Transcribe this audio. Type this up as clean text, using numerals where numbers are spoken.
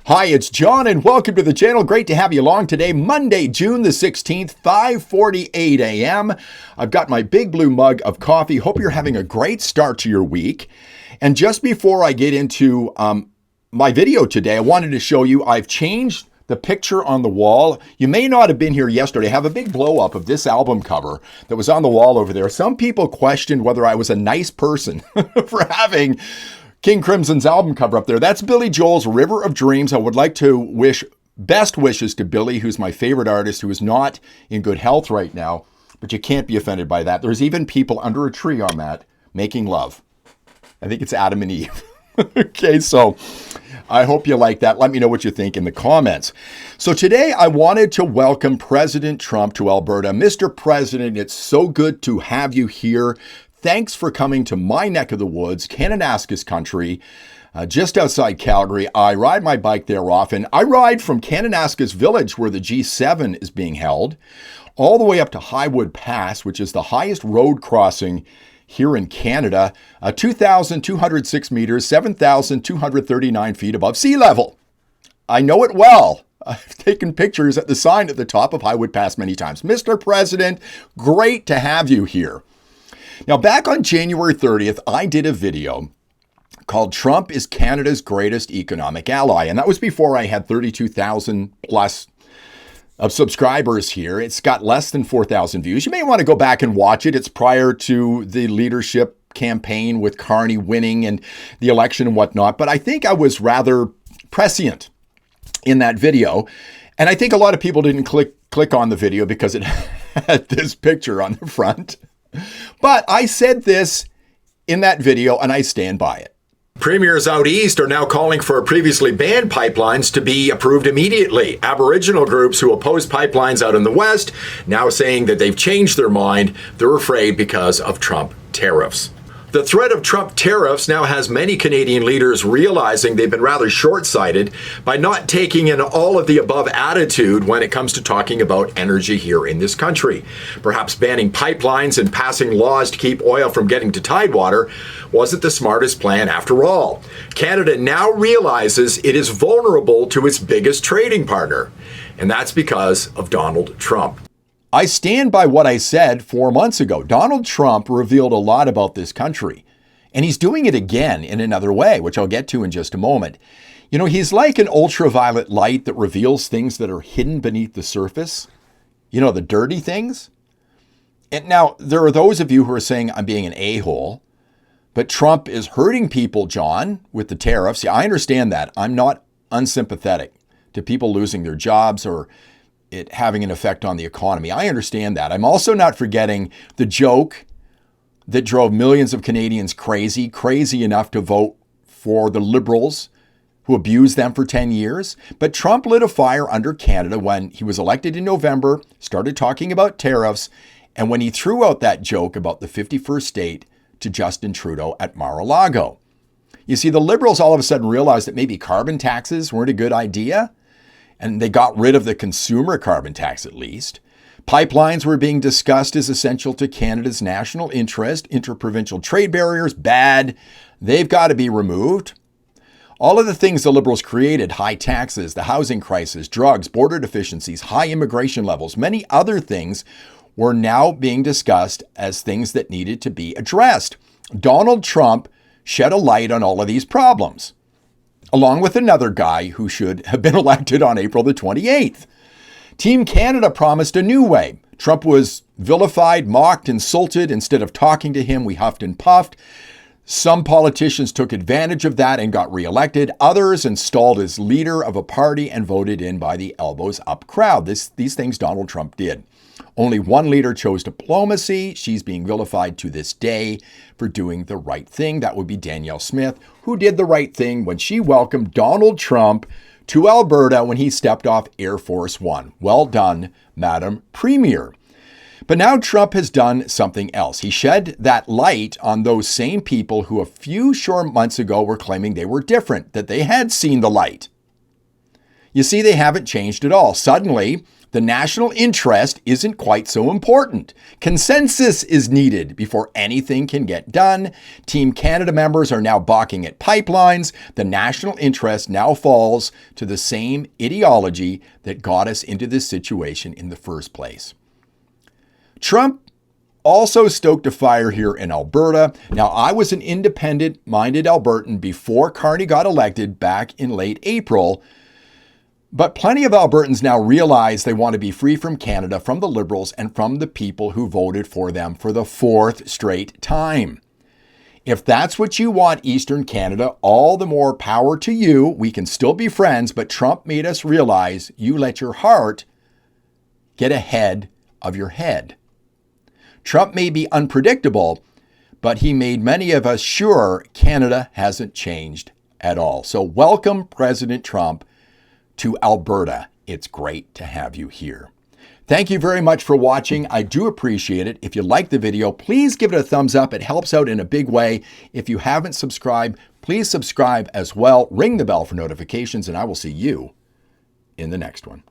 Hi, it's John and welcome to the channel. Great to have you along today, Monday, June the 16th, 5:48 a.m. I've got my big blue mug of coffee. Hope you're having a great start to your week. And just before I get into my video today, I wanted to show you I've changed the picture on the wall. You may not have been here yesterday. I have a big blow up of this album cover that was on the wall over there. Some people questioned whether I was a nice person for having King Crimson's album cover up there. That's Billy Joel's River of Dreams. I would like to wish best wishes to Billy, who's my favorite artist, who is not in good health right now, but you can't be offended by that. There's even people under a tree on that making love. I think it's Adam and Eve. Okay, so I hope you like that. Let me know what you think in the comments. So today I wanted to welcome President Trump to Alberta. Mr. President, it's so good to have you here. Thanks for coming to my neck of the woods, Kananaskis country, just outside Calgary. I ride my bike there often. I ride from Kananaskis Village, where the G7 is being held, all the way up to Highwood Pass, which is the highest road crossing here in Canada, 2,206 meters, 7,239 feet above sea level. I know it well. I've taken pictures at the sign at the top of Highwood Pass many times. Mr. President, great to have you here. Now, back on January 30th, I did a video called Trump is Canada's Greatest Economic Ally. And that was before I had 32,000 plus of subscribers here. It's got less than 4,000 views. You may want to go back and watch it. It's prior to the leadership campaign with Carney winning and the election and whatnot. But I think I was rather prescient in that video. And I think a lot of people didn't click on the video because it had this picture on the front. But I said this in that video, and I stand by it. Premiers out east are now calling for previously banned pipelines to be approved immediately. Aboriginal groups who oppose pipelines out in the west now saying that they've changed their mind. They're afraid because of Trump tariffs. The threat of Trump tariffs now has many Canadian leaders realizing they've been rather short-sighted by not taking an all-of-the-above attitude when it comes to talking about energy here in this country. Perhaps banning pipelines and passing laws to keep oil from getting to Tidewater wasn't the smartest plan after all. Canada now realizes it is vulnerable to its biggest trading partner, and that's because of Donald Trump. I stand by what I said 4 months ago. Donald Trump revealed a lot about this country, and he's doing it again in another way, which I'll get to in just a moment. You know, he's like an ultraviolet light that reveals things that are hidden beneath the surface. You know, the dirty things. And now, there are those of you who are saying I'm being an a-hole, but Trump is hurting people, John, with the tariffs. Yeah, I understand that. I'm not unsympathetic to people losing their jobs or it having an effect on the economy. I understand that. I'm also not forgetting the joke that drove millions of Canadians crazy enough to vote for the Liberals who abused them for 10 years. But Trump lit a fire under Canada when he was elected in November, started talking about tariffs, and when he threw out that joke about the 51st state to Justin Trudeau at Mar-a-Lago. You see, the Liberals all of a sudden realized that maybe carbon taxes weren't a good idea, and they got rid of the consumer carbon tax at least. Pipelines were being discussed as essential to Canada's national interest. Interprovincial trade barriers, bad. They've got to be removed. All of the things the Liberals created, high taxes, the housing crisis, drugs, border deficiencies, high immigration levels, many other things were now being discussed as things that needed to be addressed. Donald Trump shed a light on all of these problems, along with another guy who should have been elected on April the 28th. Team Canada promised a new way. Trump was vilified, mocked, insulted. Instead of talking to him, we huffed and puffed. Some politicians took advantage of that and got reelected. Others installed as leader of a party and voted in by the elbows up crowd. These things Donald Trump did. Only one leader chose diplomacy. She's being vilified to this day for doing the right thing. That would be Danielle Smith, who did the right thing when she welcomed Donald Trump to Alberta when he stepped off Air Force One. Well done, Madam Premier. But now Trump has done something else. He shed that light on those same people who a few short months ago were claiming they were different, that they had seen the light. You see, they haven't changed at all. Suddenly, The national interest isn't quite so important. Consensus is needed before anything can get done. Team Canada members are now balking at pipelines. The national interest now falls to the same ideology that got us into this situation in the first place. Trump also stoked a fire here in Alberta. Now, I was an independent-minded Albertan before Carney got elected back in late April, but plenty of Albertans now realize they want to be free from Canada, from the Liberals, and from the people who voted for them for the fourth straight time. If that's what you want, Eastern Canada, all the more power to you. We can still be friends, but Trump made us realize you let your heart get ahead of your head. Trump may be unpredictable, but he made many of us sure Canada hasn't changed at all. So welcome, President Trump, to Alberta. It's great to have you here. Thank you very much for watching. I do appreciate it. If you like the video, please give it a thumbs up. It helps out in a big way. If you haven't subscribed, please subscribe as well. Ring the bell for notifications, and I will see you in the next one.